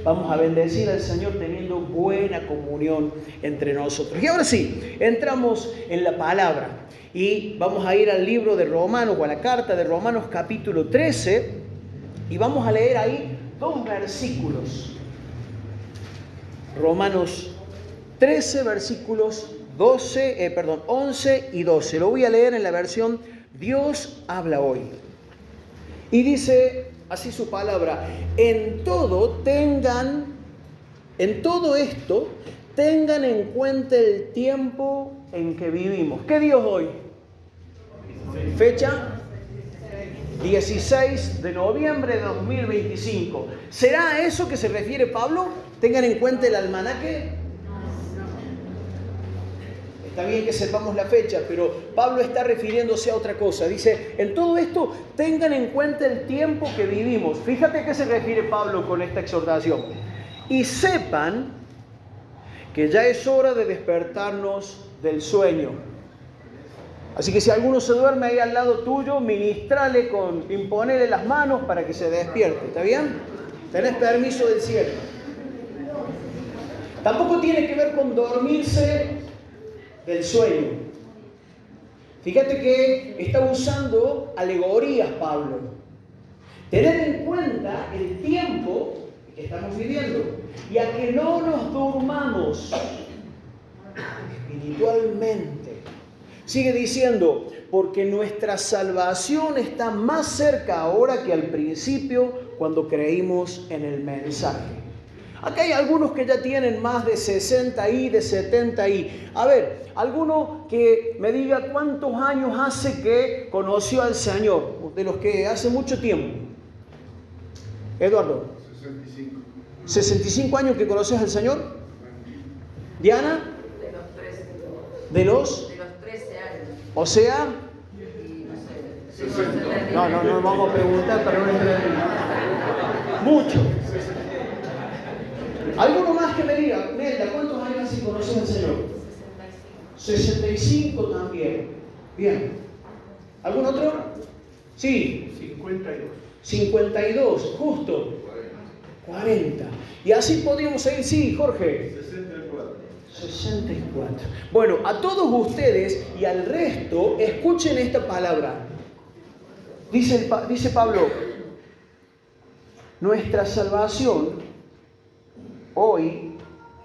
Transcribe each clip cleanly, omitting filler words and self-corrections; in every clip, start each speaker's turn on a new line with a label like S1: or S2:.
S1: vamos a bendecir al Señor teniendo buena comunión entre nosotros. Y ahora sí, entramos en la palabra y vamos a ir al libro de Romanos o a la carta de Romanos capítulo 13 y vamos a leer ahí dos versículos. Romanos 13, versículos 11 y 12. Lo voy a leer en la versión Dios habla hoy. Y dice así su palabra: en todo esto, tengan en cuenta el tiempo en que vivimos. ¿Qué día es hoy? Fecha 16 de noviembre de 2025. ¿Será a eso que se refiere Pablo? Tengan en cuenta el almanaque. Está bien que sepamos la fecha, pero Pablo está refiriéndose a otra cosa. Dice, en todo esto tengan en cuenta el tiempo que vivimos. Fíjate a qué se refiere Pablo con esta exhortación. Y sepan que ya es hora de despertarnos del sueño. Así que si alguno se duerme ahí al lado tuyo, ministrale imponele las manos para que se despierte. ¿Está bien? Tenés permiso del cielo. Tampoco tiene que ver con dormirse del sueño. Fíjate que está usando alegorías Pablo. Tener en cuenta el tiempo que estamos viviendo y a que no nos durmamos espiritualmente. Sigue diciendo, porque nuestra salvación está más cerca ahora que al principio cuando creímos en el mensaje. Acá hay algunos que ya tienen más de 60 y de 70 y. A ver, alguno que me diga cuántos años hace que conoció al Señor, de los que hace mucho tiempo. Eduardo.
S2: 65.
S1: 65 años que conoces al Señor. Diana.
S3: De los 13.
S1: De los
S3: 13 años.
S1: O sea.
S3: No,
S1: vamos a preguntar para no entrar en. Mucho. ¿Alguno más que me diga, Nelda, cuántos años hace que conoces al Señor? 65 también. Bien. ¿Algún otro? Sí. 52, justo. 40. Y así podríamos seguir, sí, Jorge. 64. Bueno, a todos ustedes y al resto, escuchen esta palabra. Dice Pablo, nuestra salvación hoy,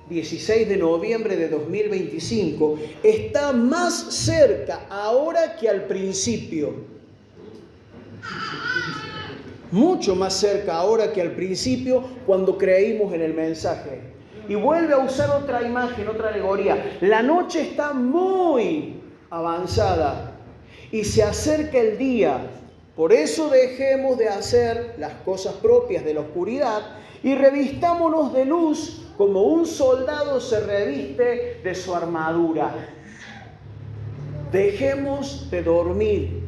S1: 16 de noviembre de 2025, está más cerca ahora que al principio. Mucho más cerca ahora que al principio cuando creímos en el mensaje. Y vuelve a usar otra imagen, otra alegoría. La noche está muy avanzada y se acerca el día. Por eso dejemos de hacer las cosas propias de la oscuridad y revistámonos de luz como un soldado se reviste de su armadura. Dejemos de dormir,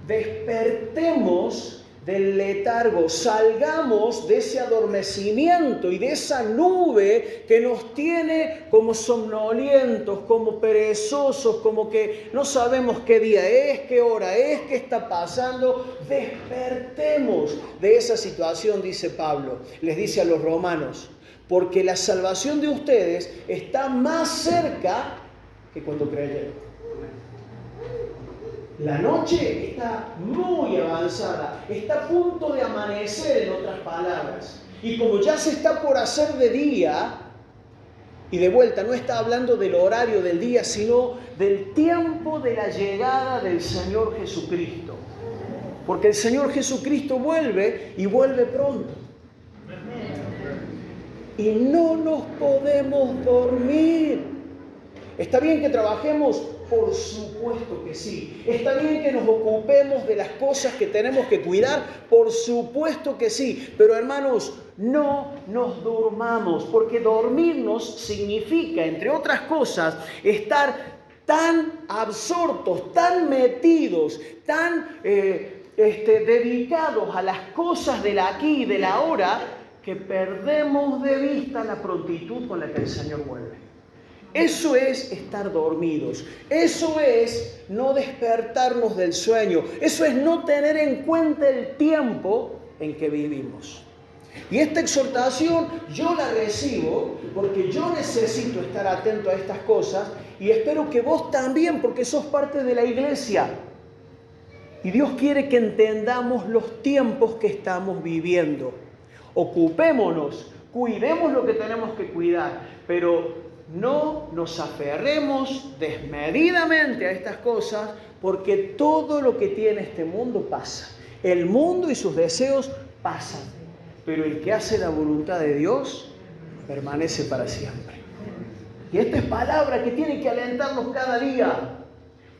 S1: despertemos del letargo, salgamos de ese adormecimiento y de esa nube que nos tiene como somnolientos, como perezosos, como que no sabemos qué día es, qué hora es, qué está pasando. Despertemos de esa situación, dice Pablo, les dice a los romanos, porque la salvación de ustedes está más cerca que cuando creyeron. La noche está muy avanzada, está a punto de amanecer, en otras palabras. Y como ya se está por hacer de día, y de vuelta no está hablando del horario del día, sino del tiempo de la llegada del Señor Jesucristo. Porque el Señor Jesucristo vuelve y vuelve pronto. Y no nos podemos dormir. ¿Está bien que trabajemos? Por supuesto que sí. ¿Está bien que nos ocupemos de las cosas que tenemos que cuidar? Por supuesto que sí. Pero hermanos, no nos durmamos, porque dormirnos significa, entre otras cosas, estar tan absortos, tan metidos, tan dedicados a las cosas del aquí y del ahora, que perdemos de vista la prontitud con la que el Señor vuelve. Eso es estar dormidos, eso es no despertarnos del sueño, eso es no tener en cuenta el tiempo en que vivimos. Y esta exhortación yo la recibo porque yo necesito estar atento a estas cosas y espero que vos también, porque sos parte de la iglesia. Y Dios quiere que entendamos los tiempos que estamos viviendo. Ocupémonos, cuidemos lo que tenemos que cuidar, pero no nos aferremos desmedidamente a estas cosas, porque todo lo que tiene este mundo pasa. El mundo y sus deseos pasan, pero el que hace la voluntad de Dios permanece para siempre. Y esta es palabra que tiene que alentarnos cada día.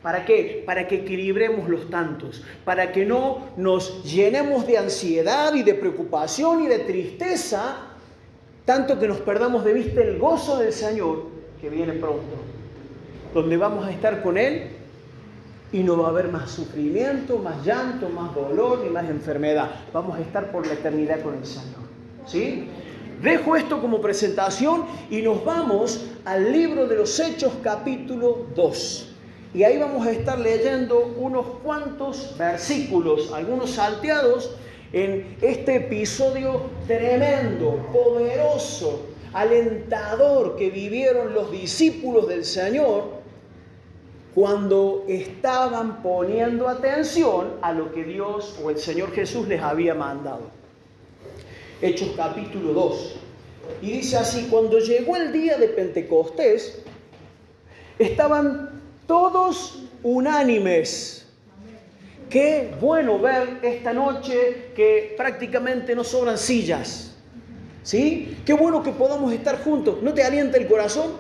S1: ¿Para qué? Para que equilibremos los tantos, para que no nos llenemos de ansiedad y de preocupación y de tristeza, tanto que nos perdamos de vista el gozo del Señor que viene pronto, donde vamos a estar con Él y no va a haber más sufrimiento, más llanto, más dolor ni más enfermedad. Vamos a estar por la eternidad con el Señor. ¿Sí? Dejo esto como presentación y nos vamos al libro de los Hechos, capítulo 2. Y ahí vamos a estar leyendo unos cuantos versículos, algunos salteados, en este episodio tremendo, poderoso, alentador que vivieron los discípulos del Señor cuando estaban poniendo atención a lo que Dios o el Señor Jesús les había mandado. Hechos capítulo 2. Y dice así: cuando llegó el día de Pentecostés, estaban todos unánimes. Qué bueno ver esta noche que prácticamente no sobran sillas. ¿Sí? Qué bueno que podamos estar juntos. ¿No te alienta el corazón?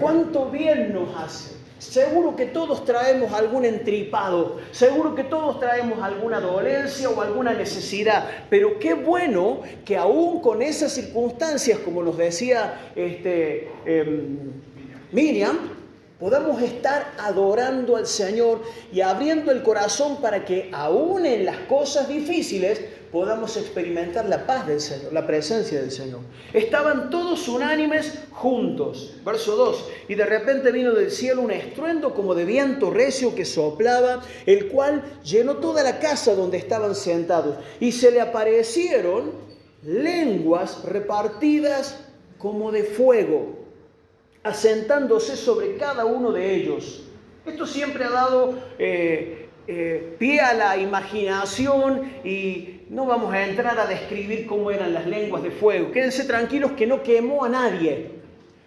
S1: ¿Cuánto bien nos hace? Seguro que todos traemos algún entripado, seguro que todos traemos alguna dolencia o alguna necesidad, pero qué bueno que aún con esas circunstancias, como nos decía Miriam, podamos estar adorando al Señor y abriendo el corazón para que aún en las cosas difíciles podamos experimentar la paz del Señor, la presencia del Señor. Estaban todos unánimes juntos. Verso 2. Y de repente vino del cielo un estruendo como de viento recio que soplaba, el cual llenó toda la casa donde estaban sentados. Y se le aparecieron lenguas repartidas como de fuego, asentándose sobre cada uno de ellos. Esto siempre ha dado pie a la imaginación y no vamos a entrar a describir cómo eran las lenguas de fuego. Quédense tranquilos que no quemó a nadie.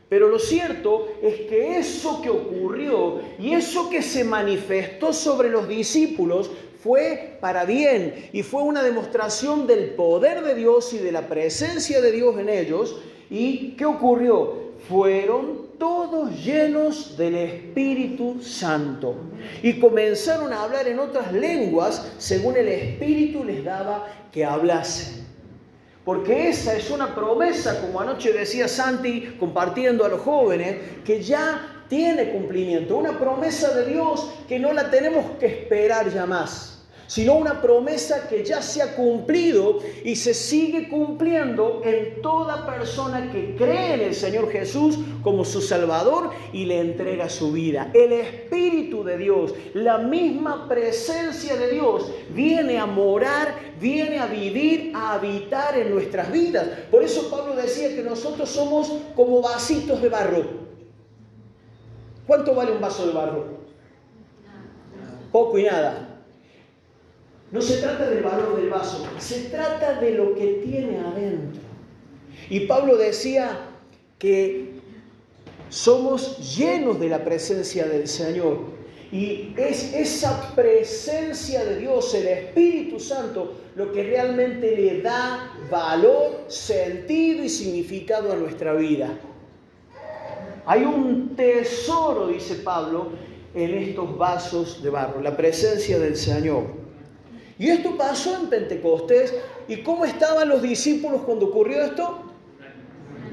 S1: Pero lo cierto es que eso que ocurrió y eso que se manifestó sobre los discípulos fue para bien y fue una demostración del poder de Dios y de la presencia de Dios en ellos. ¿Y qué ocurrió? Fueron todos llenos del Espíritu Santo y comenzaron a hablar en otras lenguas según el Espíritu les daba que hablasen. Porque esa es una promesa, como anoche decía Santi compartiendo a los jóvenes, que ya tiene cumplimiento. Una promesa de Dios que no la tenemos que esperar ya más, sino una promesa que ya se ha cumplido y se sigue cumpliendo en toda persona que cree en el Señor Jesús como su Salvador y le entrega su vida. El Espíritu de Dios, la misma presencia de Dios, viene a morar, viene a vivir, a habitar en nuestras vidas. Por eso Pablo decía que nosotros somos como vasitos de barro. ¿Cuánto vale un vaso de barro? Poco y nada. No se trata del valor del vaso, se trata de lo que tiene adentro. Y Pablo decía que somos llenos de la presencia del Señor. Y es esa presencia de Dios, el Espíritu Santo, lo que realmente le da valor, sentido y significado a nuestra vida. Hay un tesoro, dice Pablo, en estos vasos de barro, la presencia del Señor. Y esto pasó en Pentecostés. ¿Y cómo estaban los discípulos cuando ocurrió esto?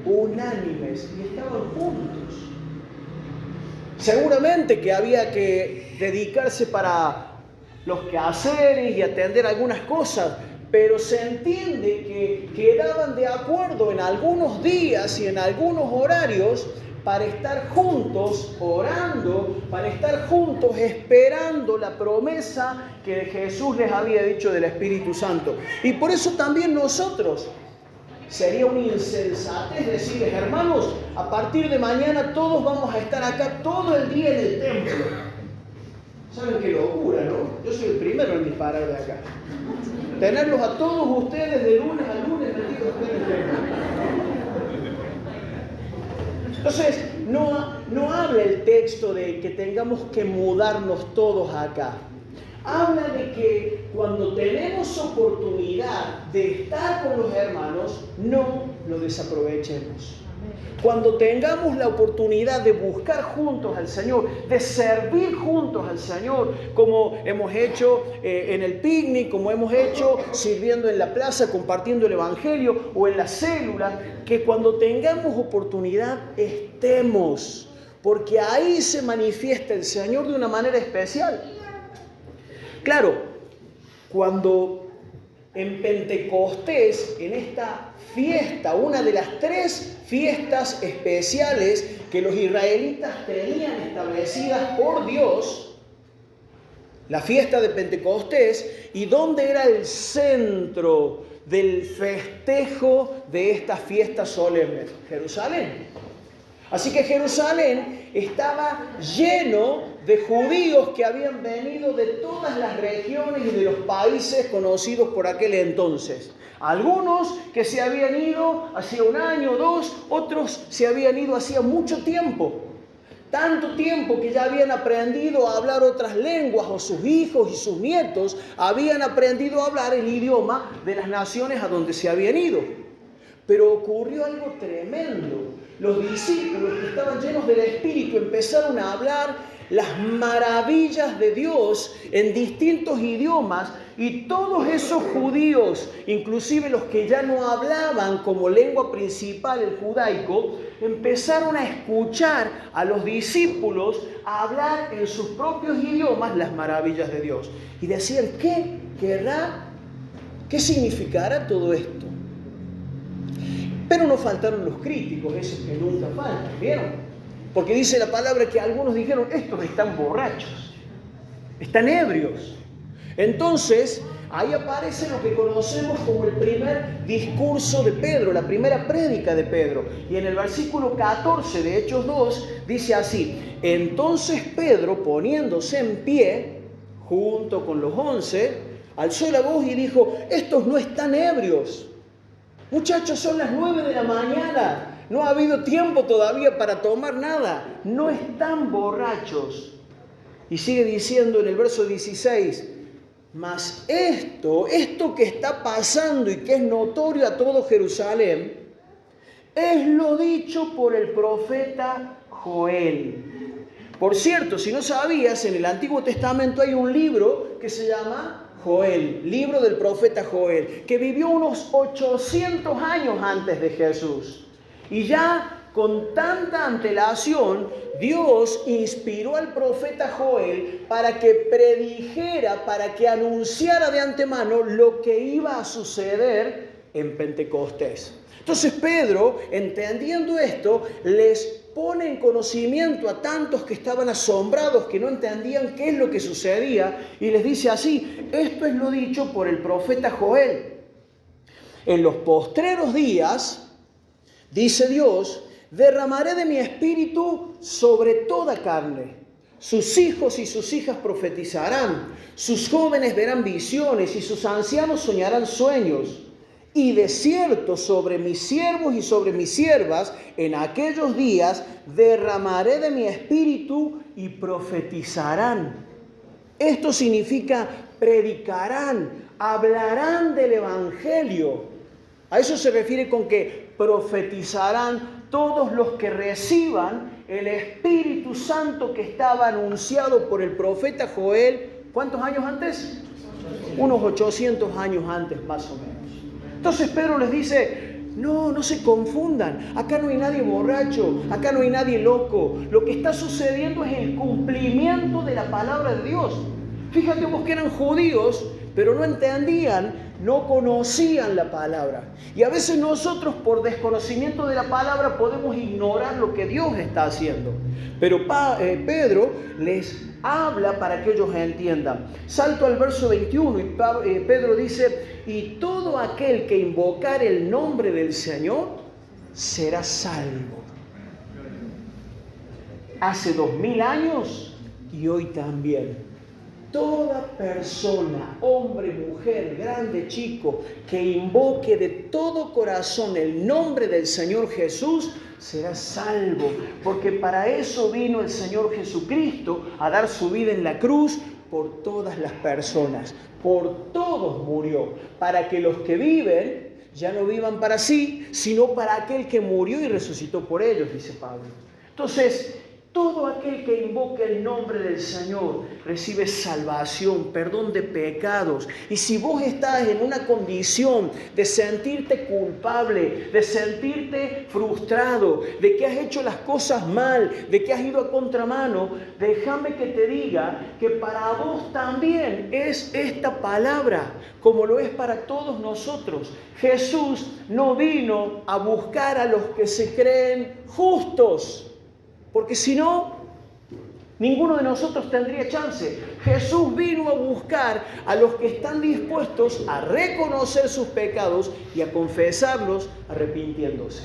S1: Unánimes. Y estaban juntos. Seguramente que había que dedicarse para los quehaceres y atender algunas cosas. pero se entiende que quedaban de acuerdo en algunos días y en algunos horarios para estar juntos orando, para estar juntos esperando la promesa que Jesús les había dicho del Espíritu Santo. Y por eso también nosotros, sería una insensatez decirles, hermanos, a partir de mañana todos vamos a estar acá todo el día en el templo. ¿Saben qué locura, no? Yo soy el primero en disparar de acá. Tenerlos a todos ustedes de lunes a lunes metidos en el templo. Entonces, no habla el texto de que tengamos que mudarnos todos acá. Habla de que cuando tenemos oportunidad de estar con los hermanos, no lo desaprovechemos. Cuando tengamos la oportunidad de buscar juntos al Señor, de servir juntos al Señor, como hemos hecho en el picnic, como hemos hecho sirviendo en la plaza, compartiendo el Evangelio o en la célula, que cuando tengamos oportunidad estemos, porque ahí se manifiesta el Señor de una manera especial. Claro, cuando en Pentecostés, en esta fiesta, una de las 3 fiestas especiales que los israelitas tenían establecidas por Dios, la fiesta de Pentecostés, y donde era el centro del festejo de estas fiestas solemnes, Jerusalén. Así que Jerusalén estaba lleno de judíos que habían venido de todas las regiones y de los países conocidos por aquel entonces. Algunos que se habían ido hacía 1 año o 2, otros se habían ido hacía mucho tiempo. Tanto tiempo que ya habían aprendido a hablar otras lenguas, o sus hijos y sus nietos habían aprendido a hablar el idioma de las naciones a donde se habían ido. Pero ocurrió algo tremendo. Los discípulos que estaban llenos del Espíritu empezaron a hablar las maravillas de Dios en distintos idiomas, y todos esos judíos, inclusive los que ya no hablaban como lengua principal el judaico, empezaron a escuchar a los discípulos a hablar en sus propios idiomas las maravillas de Dios. Y decían, ¿qué querrá? ¿Qué significará todo esto? Pero no faltaron los críticos, esos que nunca faltan, ¿vieron? Porque dice la palabra que algunos dijeron, estos están borrachos, están ebrios. Entonces, ahí aparece lo que conocemos como el primer discurso de Pedro, la primera prédica de Pedro. Y en el versículo 14 de Hechos 2 dice así: entonces Pedro, poniéndose en pie, junto con los 11, alzó la voz y dijo, estos no están ebrios. Muchachos, son las 9 de la mañana. No ha habido tiempo todavía para tomar nada. No están borrachos. Y sigue diciendo en el verso 16, mas esto que está pasando y que es notorio a todo Jerusalén, es lo dicho por el profeta Joel. Por cierto, si no sabías, en el Antiguo Testamento hay un libro que se llama Joel, libro del profeta Joel, que vivió unos 800 años antes de Jesús. Y ya con tanta antelación, Dios inspiró al profeta Joel para que predijera, para que anunciara de antemano lo que iba a suceder en Pentecostés. Entonces Pedro, entendiendo esto, les pone en conocimiento a tantos que estaban asombrados, que no entendían qué es lo que sucedía, y les dice así: esto es lo dicho por el profeta Joel. En los postreros días, dice Dios, derramaré de mi espíritu sobre toda carne. Sus hijos y sus hijas profetizarán, sus jóvenes verán visiones y sus ancianos soñarán sueños. Y de cierto sobre mis siervos y sobre mis siervas en aquellos días derramaré de mi espíritu y profetizarán. Esto significa predicarán, hablarán del Evangelio. A eso se refiere con que profetizarán todos los que reciban el Espíritu Santo que estaba anunciado por el profeta Joel. ¿Cuántos años antes? Unos 800 años antes, más o menos. Entonces Pedro les dice, no se confundan, acá no hay nadie borracho, acá no hay nadie loco. Lo que está sucediendo es el cumplimiento de la palabra de Dios. Fíjate vos que eran judíos pero no entendían, no conocían la palabra. Y a veces nosotros, por desconocimiento de la palabra, podemos ignorar lo que Dios está haciendo. Pero Pedro les habla para que ellos entiendan. Salto al verso 21 y Pedro dice: y todo aquel que invocar el nombre del Señor será salvo. Hace 2000 años y hoy también. Toda persona, hombre, mujer, grande, chico, que invoque de todo corazón el nombre del Señor Jesús, será salvo. Porque para eso vino el Señor Jesucristo, a dar su vida en la cruz por todas las personas. Por todos murió, para que los que viven ya no vivan para sí, sino para aquel que murió y resucitó por ellos, dice Pablo. Entonces, todo aquel que invoque el nombre del Señor recibe salvación, perdón de pecados. Y si vos estás en una condición de sentirte culpable, de sentirte frustrado, de que has hecho las cosas mal, de que has ido a contramano, déjame que te diga que para vos también es esta palabra, como lo es para todos nosotros. Jesús no vino a buscar a los que se creen justos, porque si no, ninguno de nosotros tendría chance. Jesús vino a buscar a los que están dispuestos a reconocer sus pecados y a confesarlos arrepintiéndose.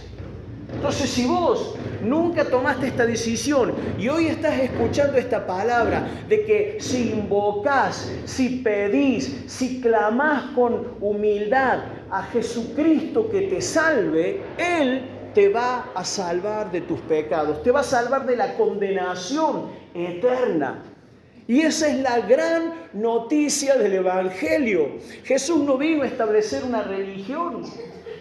S1: Entonces, si vos nunca tomaste esta decisión y hoy estás escuchando esta palabra de que si invocás, si pedís, si clamás con humildad a Jesucristo que te salve, Él te va a salvar de tus pecados, te va a salvar de la condenación eterna. Y esa es la gran noticia del Evangelio. Jesús no vino a establecer una religión.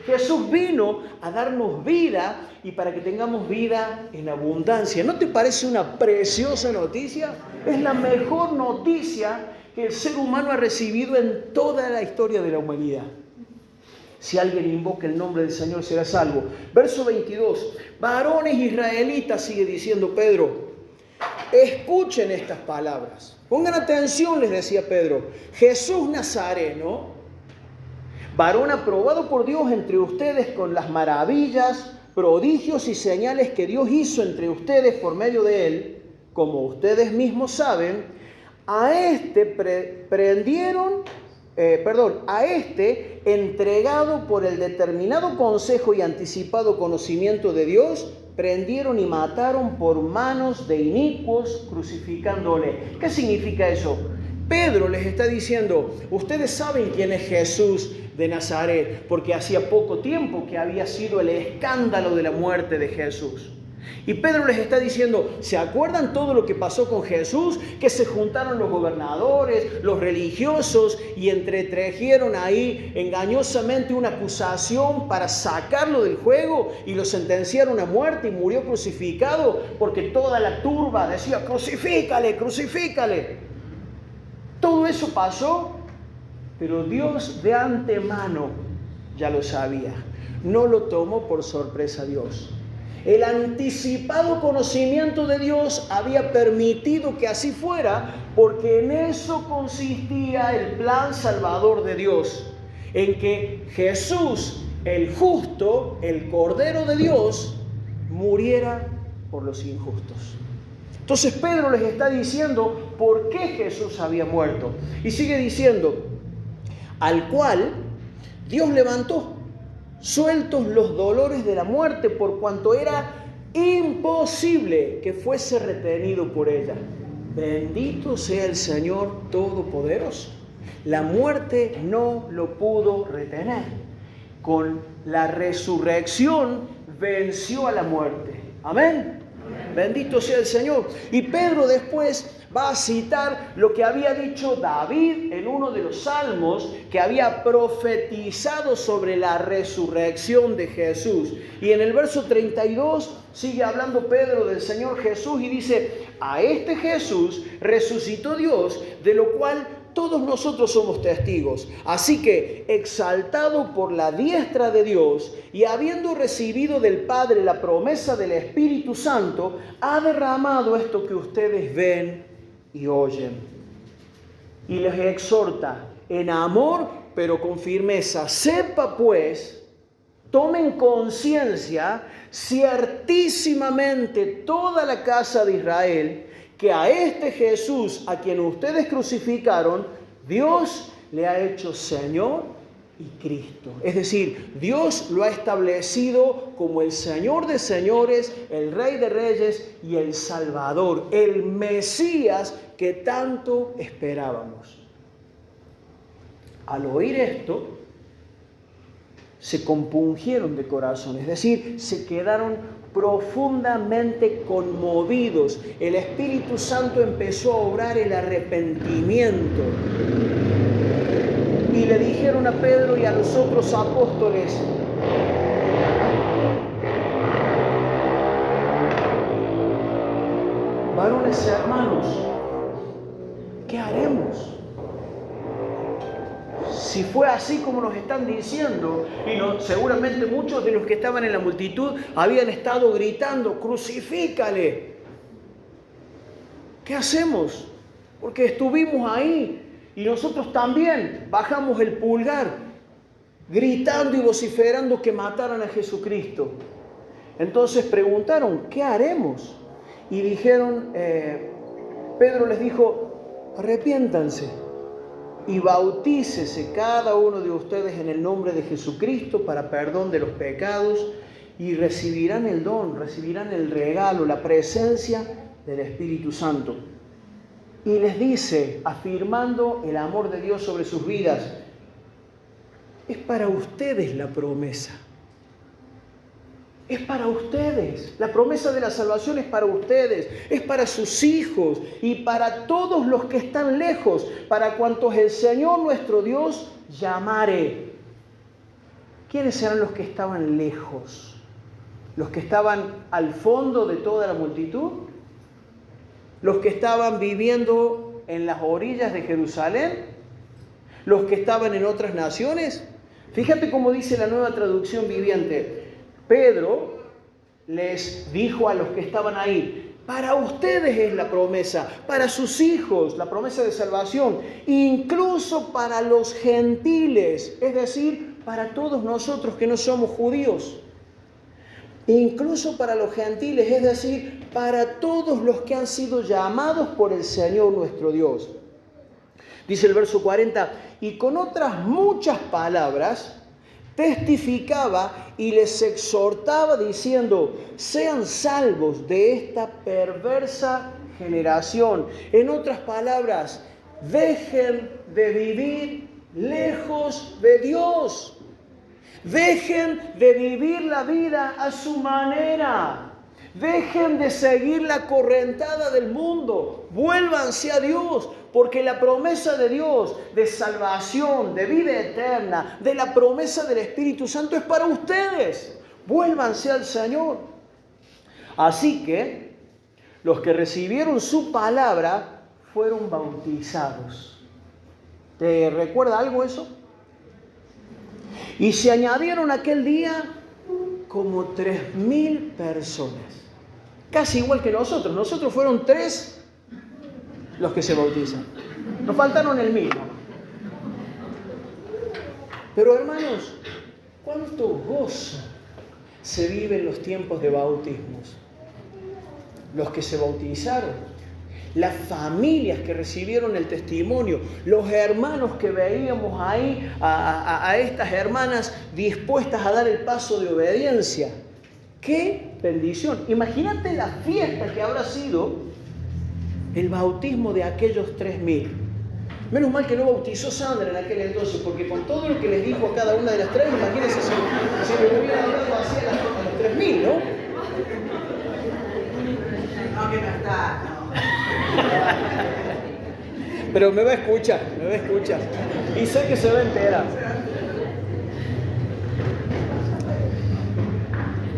S1: Jesús vino a darnos vida y para que tengamos vida en abundancia. ¿No te parece una preciosa noticia? Es la mejor noticia que el ser humano ha recibido en toda la historia de la humanidad. Si alguien invoca el nombre del Señor será salvo. Verso 22. Varones israelitas, sigue diciendo Pedro, escuchen estas palabras. Pongan atención, les decía Pedro. Jesús Nazareno, varón aprobado por Dios entre ustedes con las maravillas, prodigios y señales que Dios hizo entre ustedes por medio de él, como ustedes mismos saben, a este entregado por el determinado consejo y anticipado conocimiento de Dios, prendieron y mataron por manos de inicuos, crucificándole. ¿Qué significa eso? Pedro les está diciendo, ustedes saben quién es Jesús de Nazaret, porque hacía poco tiempo que había sido el escándalo de la muerte de Jesús. Y Pedro les está diciendo, ¿se acuerdan todo lo que pasó con Jesús? Que se juntaron los gobernadores, los religiosos y entretejeron ahí engañosamente una acusación para sacarlo del juego y lo sentenciaron a muerte y murió crucificado porque toda la turba decía, crucifícale, crucifícale. Todo eso pasó, pero Dios de antemano ya lo sabía. No lo tomó por sorpresa Dios. El anticipado conocimiento de Dios había permitido que así fuera, porque en eso consistía el plan salvador de Dios, en que Jesús, el justo, el Cordero de Dios, muriera por los injustos. Entonces Pedro les está diciendo por qué Jesús había muerto. Y sigue diciendo, al cual Dios levantó, sueltos los dolores de la muerte, por cuanto era imposible que fuese retenido por ella. Bendito sea el Señor Todopoderoso. La muerte no lo pudo retener. Con la resurrección venció a la muerte. Amén. Bendito sea el Señor. Y Pedro después va a citar lo que había dicho David en uno de los salmos, que había profetizado sobre la resurrección de Jesús. Y en el verso 32 sigue hablando Pedro del Señor Jesús y dice, a este Jesús resucitó Dios, de lo cual todos nosotros somos testigos. Así que, exaltado por la diestra de Dios y habiendo recibido del Padre la promesa del Espíritu Santo, ha derramado esto que ustedes ven y oyen. Y les exhorta en amor, pero con firmeza. Sepa pues, tomen conciencia ciertísimamente toda la casa de Israel, que a este Jesús, a quien ustedes crucificaron, Dios le ha hecho Señor y Cristo. Es decir, Dios lo ha establecido como el Señor de señores, el Rey de reyes y el Salvador, el Mesías que tanto esperábamos. Al oír esto, se compungieron de corazón, es decir, se quedaron profundamente conmovidos. El Espíritu Santo empezó a obrar el arrepentimiento. Y le dijeron a Pedro y a los otros apóstoles: varones hermanos, ¿qué haremos? Si fue así como nos están diciendo, y seguramente muchos de los que estaban en la multitud habían estado gritando: crucifícale. ¿Qué hacemos? Porque estuvimos ahí y nosotros también bajamos el pulgar, gritando y vociferando que mataran a Jesucristo. Entonces preguntaron: ¿qué haremos? Y dijeron, Pedro les dijo: arrepiéntanse y bautícese cada uno de ustedes en el nombre de Jesucristo para perdón de los pecados, y recibirán el don, recibirán el regalo, la presencia del Espíritu Santo. Y les dice, afirmando el amor de Dios sobre sus vidas: es para ustedes la promesa. Es para ustedes. La promesa de la salvación es para ustedes, es para sus hijos y para todos los que están lejos, para cuantos el Señor nuestro Dios llamare. ¿Quiénes eran los que estaban lejos? ¿Los que estaban al fondo de toda la multitud? ¿Los que estaban viviendo en las orillas de Jerusalén? ¿Los que estaban en otras naciones? Fíjate cómo dice la Nueva Traducción Viviente. Pedro les dijo a los que estaban ahí: para ustedes es la promesa, para sus hijos, la promesa de salvación, incluso para los gentiles, es decir, para todos nosotros que no somos judíos. Incluso para los gentiles, es decir, para todos los que han sido llamados por el Señor nuestro Dios. Dice el verso 40, y con otras muchas palabras testificaba y les exhortaba diciendo: sean salvos de esta perversa generación. En otras palabras, dejen de vivir lejos de Dios. Dejen de vivir la vida a su manera. Dejen de seguir la correntada del mundo. Vuélvanse a Dios, porque la promesa de Dios de salvación, de vida eterna, de la promesa del Espíritu Santo es para ustedes. Vuélvanse al Señor. Así que los que recibieron su palabra fueron bautizados. ¿Te recuerda algo eso? Y se añadieron aquel día como 3.000 personas. Casi igual que nosotros. Nosotros fueron 3 los que se bautizan. Nos faltaron el mismo. Pero hermanos, cuánto gozo se vive en los tiempos de bautismos. Los que se bautizaron, las familias que recibieron el testimonio, los hermanos que veíamos ahí, a estas hermanas dispuestas a dar el paso de obediencia. ¡Qué bendición! Imagínate la fiesta que habrá sido el bautismo de aquellos 3.000. Menos mal que no bautizó Sandra en aquel entonces, porque con todo lo que les dijo a cada una de las 3, imagínense si le hubiera hablado así a los 3.000, ¿no?
S3: No, que no está.
S1: Pero me va a escuchar. Y sé que se va a enterar.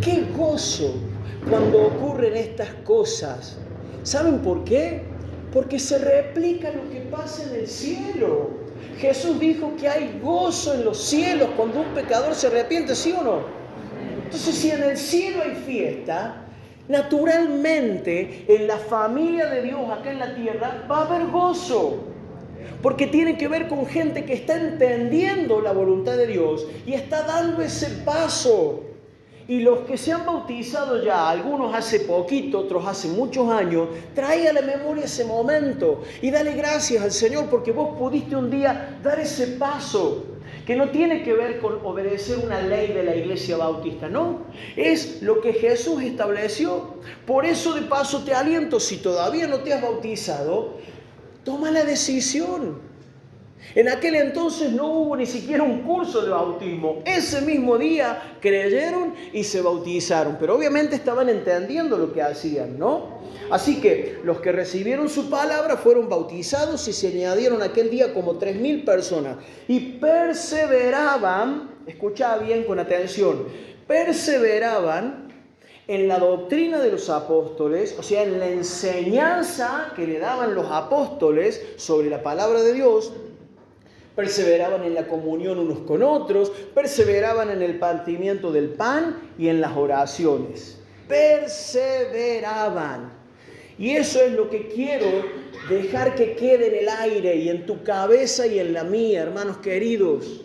S1: ¡Qué gozo cuando ocurren estas cosas! ¿Saben por qué? Porque se replica lo que pasa en el cielo. Jesús dijo que hay gozo en los cielos cuando un pecador se arrepiente, ¿sí o no? Entonces, si en el cielo hay fiesta, naturalmente en la familia de Dios acá en la tierra va a haber gozo. Porque tiene que ver con gente que está entendiendo la voluntad de Dios y está dando ese paso. Y los que se han bautizado ya, algunos hace poquito, otros hace muchos años, trae a la memoria ese momento y dale gracias al Señor porque vos pudiste un día dar ese paso, que no tiene que ver con obedecer una ley de la Iglesia Bautista, no, es lo que Jesús estableció. Por eso de paso te aliento, si todavía no te has bautizado, toma la decisión. En aquel entonces no hubo ni siquiera un curso de bautismo. Ese mismo día creyeron y se bautizaron, pero obviamente estaban entendiendo lo que hacían, ¿no? Así que los que recibieron su palabra fueron bautizados y se añadieron aquel día como 3.000 personas. Y perseveraban, escucha bien con atención, perseveraban en la doctrina de los apóstoles, o sea, en la enseñanza que le daban los apóstoles sobre la palabra de Dios. Perseveraban en la comunión unos con otros, perseveraban en el partimiento del pan y en las oraciones. Perseveraban. Y eso es lo que quiero dejar que quede en el aire y en tu cabeza y en la mía, hermanos queridos.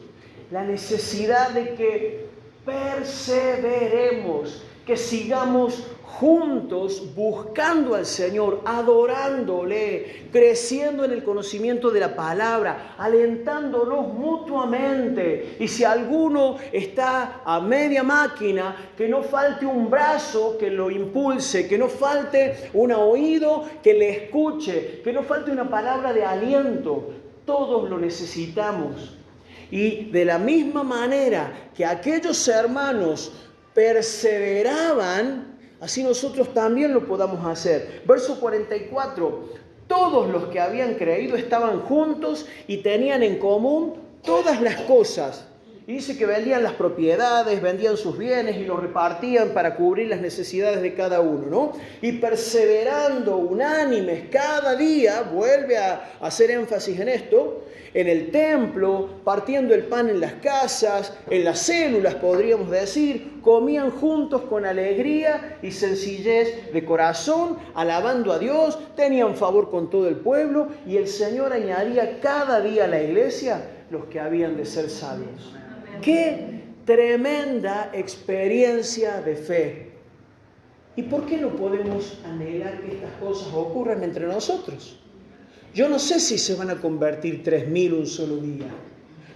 S1: La necesidad de que perseveremos, que sigamos juntos buscando al Señor, adorándole, creciendo en el conocimiento de la palabra, alentándonos mutuamente. Y si alguno está a media máquina, que no falte un brazo que lo impulse, que no falte un oído que le escuche, que no falte una palabra de aliento. Todos lo necesitamos. Y de la misma manera que aquellos hermanos perseveraban, así nosotros también lo podamos hacer. Verso 44. Todos los que habían creído estaban juntos y tenían en común todas las cosas. Y dice que vendían las propiedades, vendían sus bienes y los repartían para cubrir las necesidades de cada uno, ¿no? Y perseverando unánimes cada día, vuelve a hacer énfasis en esto, en el templo, partiendo el pan en las casas, en las células podríamos decir, comían juntos con alegría y sencillez de corazón, alabando a Dios, tenían favor con todo el pueblo y el Señor añadía cada día a la iglesia los que habían de ser salvos. ¡Qué tremenda experiencia de fe! ¿Y por qué no podemos anhelar que estas cosas ocurran entre nosotros? Yo no sé si se van a convertir 3.000 un solo día.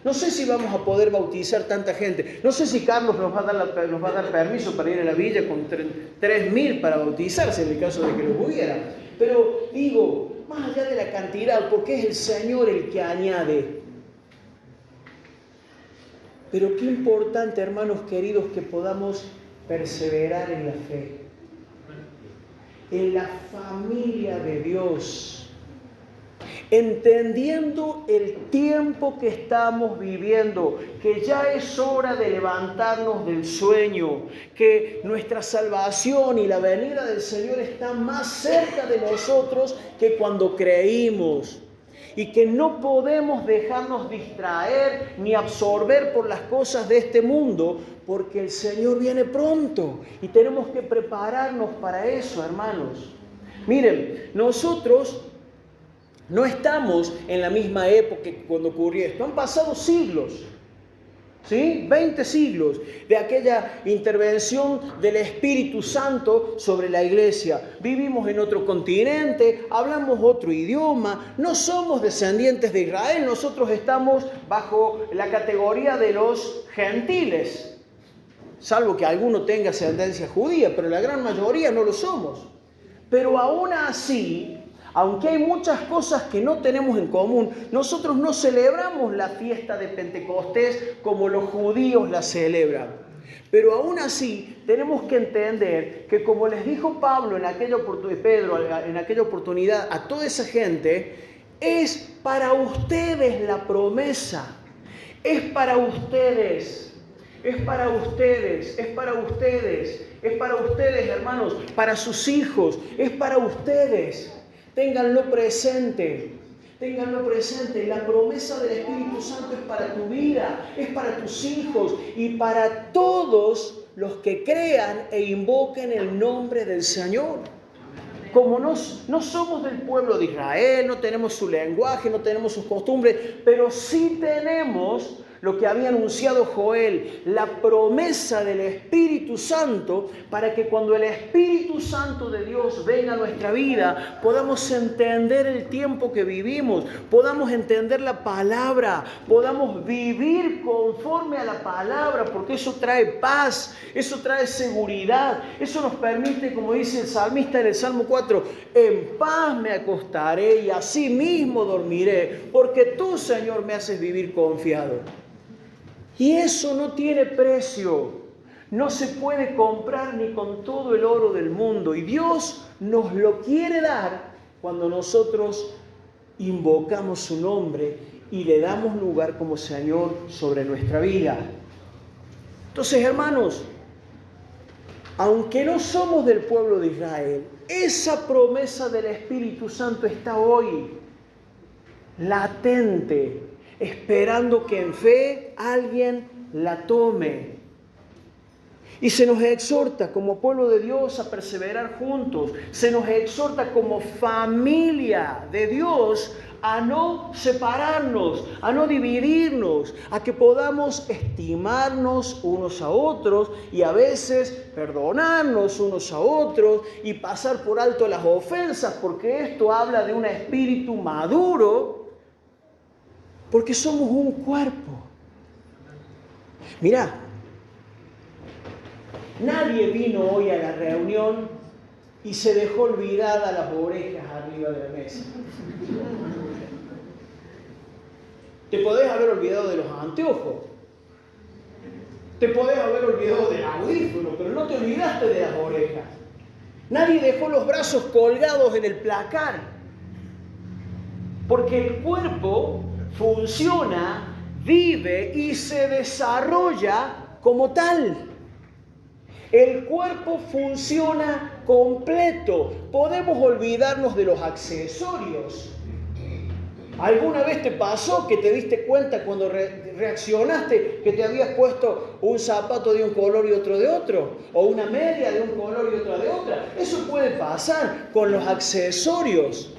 S1: No sé si vamos a poder bautizar tanta gente. No sé si Carlos nos va a dar permiso para ir a la villa con 3.000 para bautizarse en el caso de que lo hubiera. Pero digo, más allá de la cantidad, porque es el Señor el que añade. Pero qué importante, hermanos queridos, que podamos perseverar en la fe, en la familia de Dios, entendiendo el tiempo que estamos viviendo, que ya es hora de levantarnos del sueño, que nuestra salvación y la venida del Señor está más cerca de nosotros que cuando creímos. Y que no podemos dejarnos distraer ni absorber por las cosas de este mundo, porque el Señor viene pronto y tenemos que prepararnos para eso, hermanos. Miren, nosotros no estamos en la misma época que cuando ocurrió esto. Han pasado siglos, ¿sí? 20 siglos de aquella intervención del Espíritu Santo sobre la iglesia. Vivimos en otro continente, hablamos otro idioma, no somos descendientes de Israel, nosotros estamos bajo la categoría de los gentiles, salvo que alguno tenga ascendencia judía, pero la gran mayoría no lo somos. Pero aún así, aunque hay muchas cosas que no tenemos en común, nosotros no celebramos la fiesta de Pentecostés como los judíos la celebran. Pero aún así tenemos que entender que, como les dijo Pablo en aquella oportunidad a toda esa gente, es para ustedes la promesa, es para ustedes, es para ustedes, es para ustedes, es para ustedes, hermanos, para sus hijos, es para ustedes. Ténganlo presente, la promesa del Espíritu Santo es para tu vida, es para tus hijos y para todos los que crean e invoquen el nombre del Señor. como no somos del pueblo de Israel, no tenemos su lenguaje, no tenemos sus costumbres, pero sí tenemos lo que había anunciado Joel, la promesa del Espíritu Santo, para que cuando el Espíritu Santo de Dios venga a nuestra vida, podamos entender el tiempo que vivimos, podamos entender la palabra, podamos vivir conforme a la palabra, porque eso trae paz, eso trae seguridad, eso nos permite, como dice el salmista en el Salmo 4, en paz me acostaré y así mismo dormiré, porque tú, Señor, me haces vivir confiado. Y eso no tiene precio, no se puede comprar ni con todo el oro del mundo. Y Dios nos lo quiere dar cuando nosotros invocamos su nombre y le damos lugar como Señor sobre nuestra vida. Entonces, hermanos, aunque no somos del pueblo de Israel, esa promesa del Espíritu Santo está hoy latente, esperando que en fe alguien la tome. Y se nos exhorta como pueblo de Dios a perseverar juntos. Se nos exhorta como familia de Dios a no separarnos, a no dividirnos, a que podamos estimarnos unos a otros y a veces perdonarnos unos a otros y pasar por alto las ofensas, porque esto habla de un espíritu maduro, porque somos un cuerpo. Mirá, nadie vino hoy a la reunión y se dejó olvidada las orejas arriba de la mesa. Te podés haber olvidado de los anteojos, te podés haber olvidado del audífono, pero no te olvidaste de las orejas. Nadie dejó los brazos colgados en el placar, porque el cuerpo funciona, vive y se desarrolla como tal. El cuerpo funciona completo. Podemos olvidarnos de los accesorios. ¿Alguna vez te pasó que te diste cuenta cuando reaccionaste que te habías puesto un zapato de un color y otro de otro? O una media de un color y otra de otra. Eso puede pasar con los accesorios.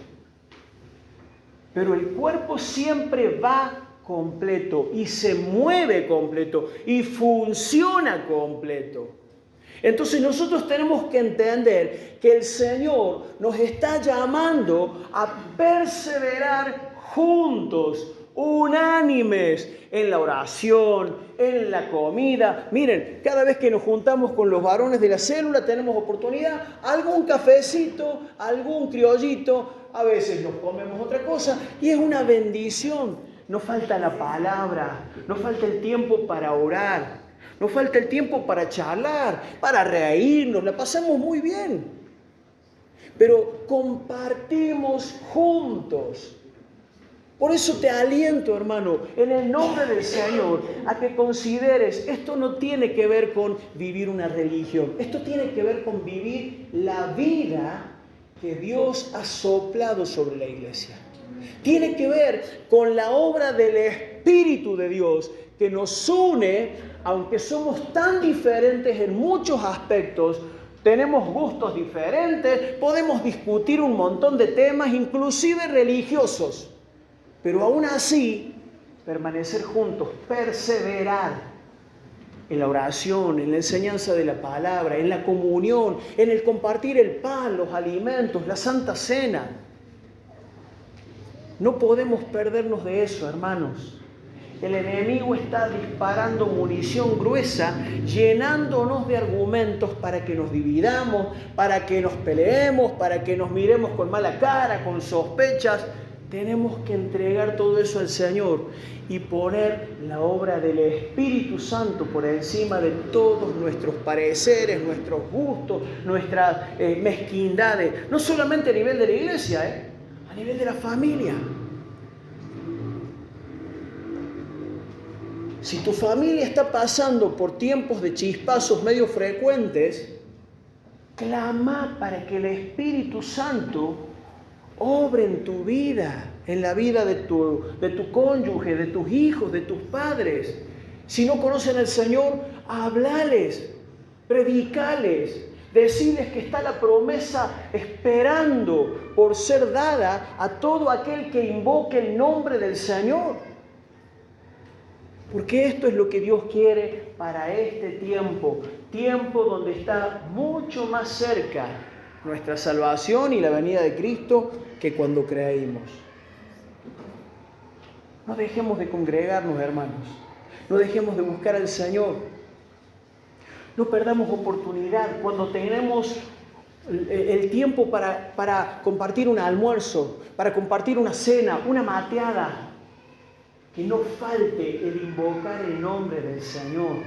S1: Pero el cuerpo siempre va completo y se mueve completo y funciona completo. Entonces nosotros tenemos que entender que el Señor nos está llamando a perseverar juntos, unánimes, en la oración, en la comida. Miren, cada vez que nos juntamos con los varones de la célula tenemos oportunidad, algún cafecito, algún criollito, a veces nos comemos otra cosa y es una bendición. Nos falta la palabra, nos falta el tiempo para orar, nos falta el tiempo para charlar, para reírnos, la pasamos muy bien. Pero compartimos juntos. Por eso te aliento, hermano, en el nombre del Señor, a que consideres, esto no tiene que ver con vivir una religión, esto tiene que ver con vivir la vida que Dios ha soplado sobre la iglesia. Tiene que ver con la obra del Espíritu de Dios que nos une, aunque somos tan diferentes en muchos aspectos, tenemos gustos diferentes, podemos discutir un montón de temas, inclusive religiosos, pero aún así permanecer juntos, perseverar en la oración, en la enseñanza de la palabra, en la comunión, en el compartir el pan, los alimentos, la Santa Cena. No podemos perdernos de eso, hermanos. El enemigo está disparando munición gruesa, llenándonos de argumentos para que nos dividamos, para que nos peleemos, para que nos miremos con mala cara, con sospechas. Tenemos que entregar todo eso al Señor y poner la obra del Espíritu Santo por encima de todos nuestros pareceres, nuestros gustos, nuestras mezquindades. No solamente a nivel de la iglesia, a nivel de la familia. Si tu familia está pasando por tiempos de chispazos medio frecuentes, clama para que el Espíritu Santo obre en tu vida, en la vida de tu cónyuge, de tus hijos, de tus padres. Si no conocen al Señor, háblales, predicales, Decirles que está la promesa esperando por ser dada a todo aquel que invoque el nombre del Señor. Porque esto es lo que Dios quiere para este tiempo. Tiempo donde está mucho más cerca nuestra salvación y la venida de Cristo que cuando creímos. No dejemos de congregarnos, hermanos. No dejemos de buscar al Señor. No perdamos oportunidad cuando tenemos el tiempo para compartir un almuerzo, para compartir una cena, una mateada. Que no falte el invocar el nombre del Señor.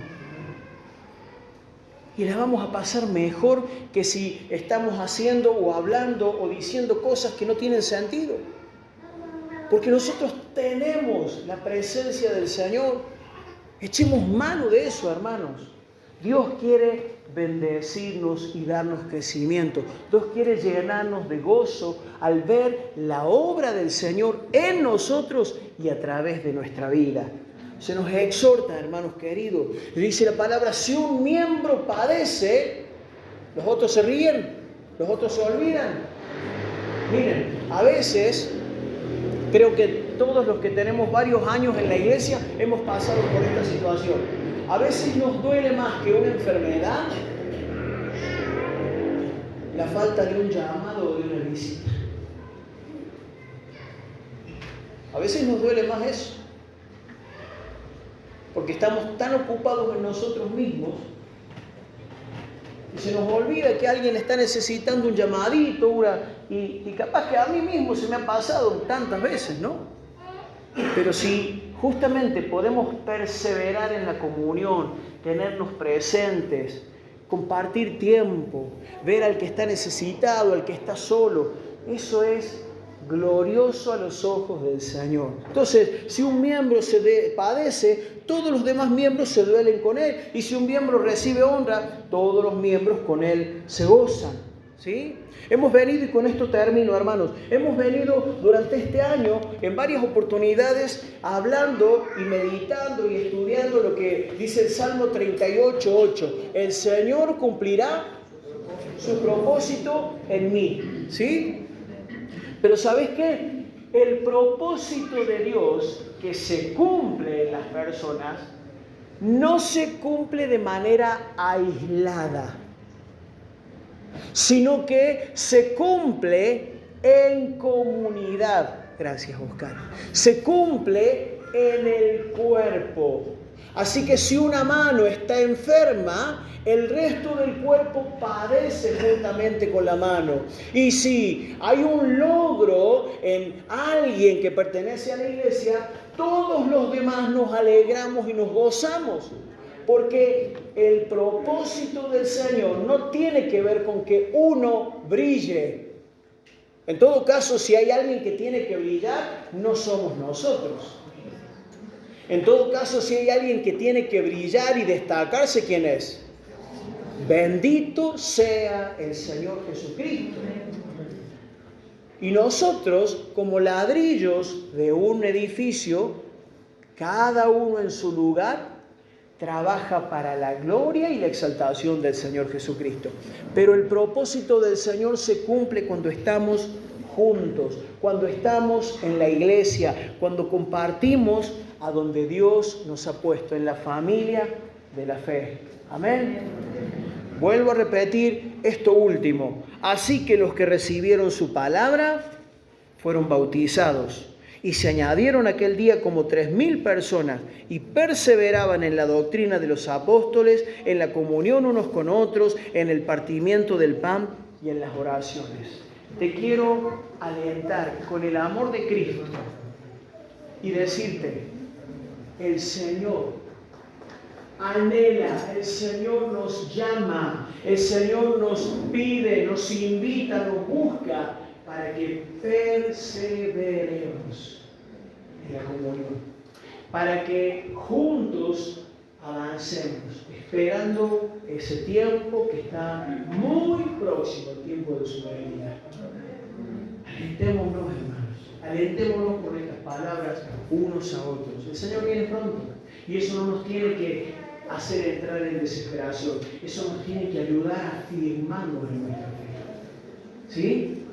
S1: Y la vamos a pasar mejor que si estamos haciendo o hablando o diciendo cosas que no tienen sentido. Porque nosotros tenemos la presencia del Señor. Echemos mano de eso, hermanos. Dios quiere bendecirnos y darnos crecimiento. Dios quiere llenarnos de gozo al ver la obra del Señor en nosotros y a través de nuestra vida. Se nos exhorta, hermanos queridos. Dice la palabra, si un miembro padece, los otros se ríen, los otros se olvidan. Miren, a veces, creo que todos los que tenemos varios años en la iglesia hemos pasado por esta situación. A veces nos duele más que una enfermedad la falta de un llamado o de una visita. A veces nos duele más eso. Porque estamos tan ocupados en nosotros mismos y se nos olvida que alguien está necesitando un llamadito, y capaz que a mí mismo se me ha pasado tantas veces, ¿no? Pero si justamente podemos perseverar en la comunión, tenernos presentes, compartir tiempo, ver al que está necesitado, al que está solo, eso es glorioso a los ojos del Señor. Entonces, si un miembro padece, todos los demás miembros se duelen con él. Y si un miembro recibe honra, todos los miembros con él se gozan. ¿Sí? Hemos venido, y con esto termino, hermanos, hemos venido durante este año en varias oportunidades hablando y meditando y estudiando lo que dice el Salmo 38:8. El Señor cumplirá su propósito en mí. ¿Sí? Pero ¿sabes qué? El propósito de Dios que se cumple en las personas no se cumple de manera aislada, sino que se cumple en comunidad. Gracias, Oscar. Se cumple en el cuerpo. Así que si una mano está enferma, el resto del cuerpo padece juntamente con la mano. Y si hay un logro en alguien que pertenece a la iglesia, todos los demás nos alegramos y nos gozamos. Porque el propósito del Señor no tiene que ver con que uno brille. En todo caso, si hay alguien que tiene que brillar, no somos nosotros. En todo caso, si hay alguien que tiene que brillar y destacarse, ¿quién es? Bendito sea el Señor Jesucristo. Y nosotros, como ladrillos de un edificio, cada uno en su lugar, trabaja para la gloria y la exaltación del Señor Jesucristo. Pero el propósito del Señor se cumple cuando estamos juntos, cuando estamos en la iglesia, cuando compartimos a donde Dios nos ha puesto, en la familia de la fe. Amén. Vuelvo a repetir esto último. Así que los que recibieron su palabra fueron bautizados. Y se añadieron aquel día como 3,000 personas y perseveraban en la doctrina de los apóstoles, en la comunión unos con otros, en el partimiento del pan y en las oraciones. Te quiero alentar con el amor de Cristo y decirte, el Señor anhela, el Señor nos llama, el Señor nos pide, nos invita, nos busca, para que perseveremos en la comunión, para que juntos avancemos, esperando ese tiempo que está muy próximo, el tiempo de su venida. Alentémonos, hermanos, alentémonos con estas palabras unos a otros. El Señor viene pronto y eso no nos tiene que hacer entrar en desesperación. Eso nos tiene que ayudar a afirmarnos en nuestra fe. ¿Sí?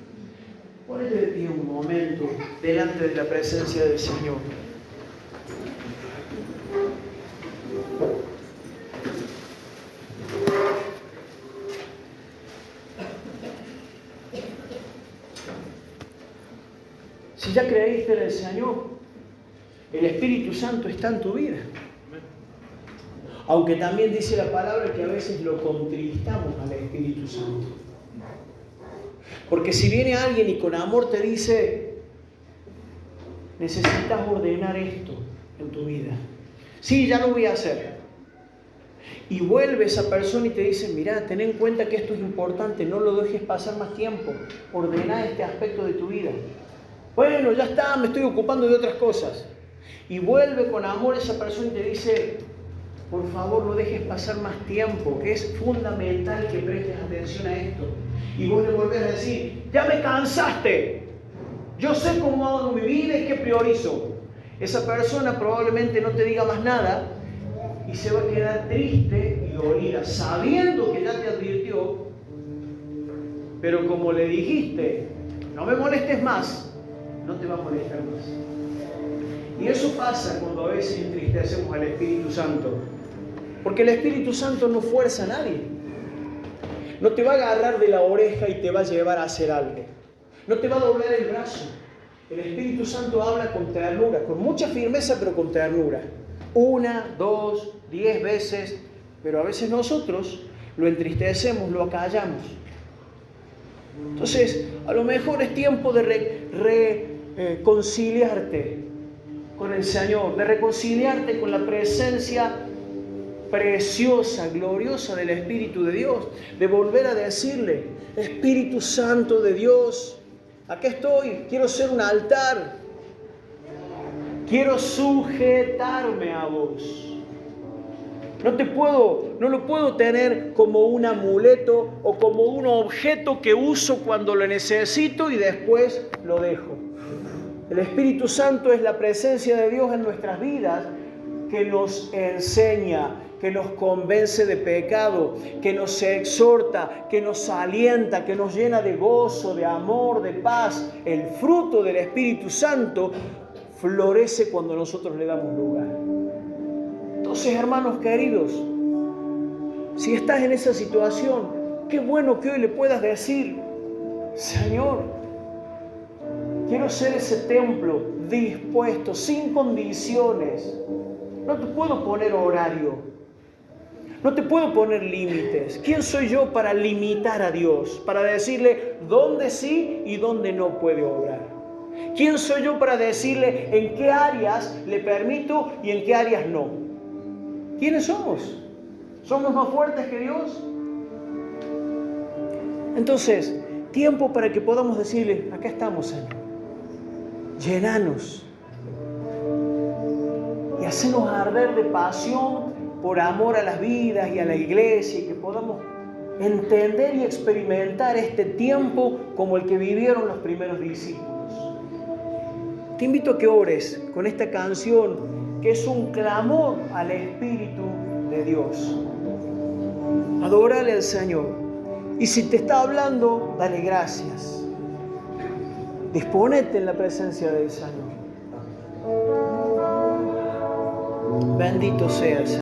S1: Ponete de pie un momento delante de la presencia del Señor. Si ya creíste en el Señor, el Espíritu Santo está en tu vida. Aunque también dice la palabra que a veces lo contristamos al Espíritu Santo. Porque si viene alguien y con amor te dice, necesitas ordenar esto en tu vida. Sí, ya lo voy a hacer. Y vuelve esa persona y te dice, mirá, ten en cuenta que esto es importante, no lo dejes pasar más tiempo. Ordena este aspecto de tu vida. Bueno, ya está, me estoy ocupando de otras cosas. Y vuelve con amor esa persona y te dice, por favor, no dejes pasar más tiempo, que es fundamental que prestes atención a esto. Y vos le volvés a decir, ya me cansaste, yo sé cómo hago mi vida y qué priorizo. Esa persona probablemente no te diga más nada y se va a quedar triste y dolida, sabiendo que ya te advirtió, pero como le dijiste, no me molestes más, no te va a molestar más. Y eso pasa cuando a veces entristecemos al Espíritu Santo. Porque el Espíritu Santo no fuerza a nadie. No te va a agarrar de la oreja y te va a llevar a hacer algo. No te va a doblar el brazo. El Espíritu Santo habla con ternura, con mucha firmeza, pero con ternura. 1, 2, 10 veces. Pero a veces nosotros lo entristecemos, lo acallamos. Entonces, a lo mejor es tiempo de reconciliarte con el Señor, de reconciliarte con la presencia preciosa, gloriosa del Espíritu de Dios, de volver a decirle, Espíritu Santo de Dios, aquí estoy, quiero ser un altar, quiero sujetarme a vos. No lo puedo tener como un amuleto o como un objeto que uso cuando lo necesito y después lo dejo. El Espíritu Santo es la presencia de Dios en nuestras vidas que nos enseña, que nos convence de pecado, que nos exhorta, que nos alienta, que nos llena de gozo, de amor, de paz. El fruto del Espíritu Santo florece cuando nosotros le damos lugar. Entonces, hermanos queridos, si estás en esa situación, qué bueno que hoy le puedas decir, Señor, quiero ser ese templo dispuesto, sin condiciones. No te puedo poner horario. No te puedo poner límites. ¿Quién soy yo para limitar a Dios? Para decirle dónde sí y dónde no puede obrar. ¿Quién soy yo para decirle en qué áreas le permito y en qué áreas no? ¿Quiénes somos? ¿Somos más fuertes que Dios? Entonces, tiempo para que podamos decirle, acá estamos, Señor. Llenanos. Y hacernos arder de pasión por amor a las vidas y a la iglesia, y que podamos entender y experimentar este tiempo como el que vivieron los primeros discípulos. Te invito a que ores con esta canción que es un clamor al Espíritu de Dios. Adórale al Señor. Y si te está hablando, dale gracias. Disponete en la presencia del Señor. Bendito seas.